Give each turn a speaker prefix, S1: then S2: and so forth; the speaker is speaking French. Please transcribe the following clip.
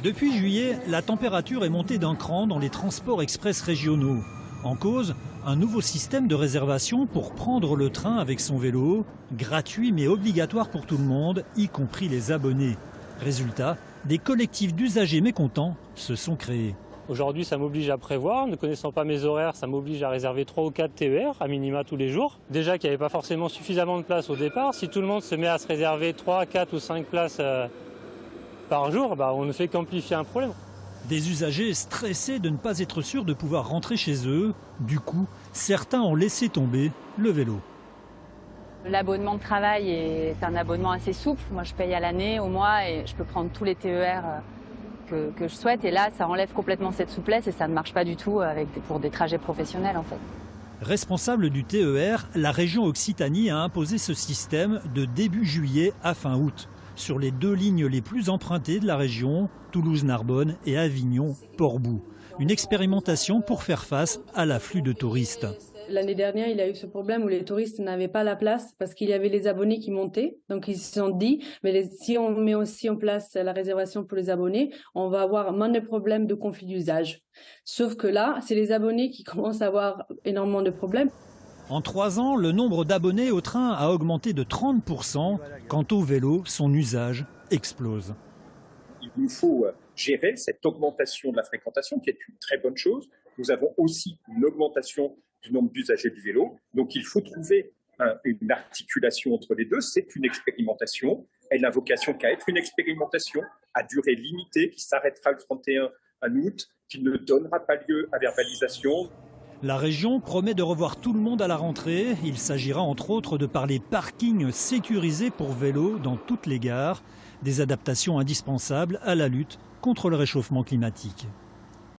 S1: Depuis juillet, la température est montée d'un cran dans les transports express régionaux. En cause, un nouveau système de réservation pour prendre le train avec son vélo, gratuit mais obligatoire pour tout le monde, y compris les abonnés. Résultat, des collectifs d'usagers mécontents se sont créés.
S2: Aujourd'hui, ça m'oblige à prévoir. Ne connaissant pas mes horaires, ça m'oblige à réserver 3 ou 4 TER à minima tous les jours. Déjà qu'il n'y avait pas forcément suffisamment de place au départ. Si tout le monde se met à se réserver 3, 4 ou 5 places par jour, on ne fait qu'amplifier un problème.
S1: Des usagers stressés de ne pas être sûrs de pouvoir rentrer chez eux. Du coup, certains ont laissé tomber le vélo.
S3: L'abonnement de travail est un abonnement assez souple. Moi, je paye à l'année, au mois, et je peux prendre tous les TER que je souhaite. Et là, ça enlève complètement cette souplesse et ça ne marche pas du tout pour des trajets professionnels, en fait.
S1: Responsable du TER, la région Occitanie a imposé ce système de début juillet à fin août sur les 2 lignes les plus empruntées de la région, Toulouse-Narbonne et Avignon-Portbou. Une expérimentation pour faire face à l'afflux de touristes.
S4: L'année dernière, il y a eu ce problème où les touristes n'avaient pas la place parce qu'il y avait les abonnés qui montaient. Donc ils se sont dit, si on met aussi en place la réservation pour les abonnés, on va avoir moins de problèmes de conflit d'usage. Sauf que là, c'est les abonnés qui commencent à avoir énormément de problèmes.
S1: En 3 ans, le nombre d'abonnés au train a augmenté de 30%. Quant au vélo, son usage explose.
S5: Il nous faut gérer cette augmentation de la fréquentation qui est une très bonne chose. Nous avons aussi une augmentation du nombre d'usagers du vélo. Donc il faut trouver une articulation entre les deux. C'est une expérimentation. Elle n'a vocation qu'à être une expérimentation à durée limitée qui s'arrêtera le 31 août, qui ne donnera pas lieu à verbalisation.
S1: La région promet de revoir tout le monde à la rentrée. Il s'agira entre autres de parler parking sécurisé pour vélos dans toutes les gares. Des adaptations indispensables à la lutte contre le réchauffement climatique.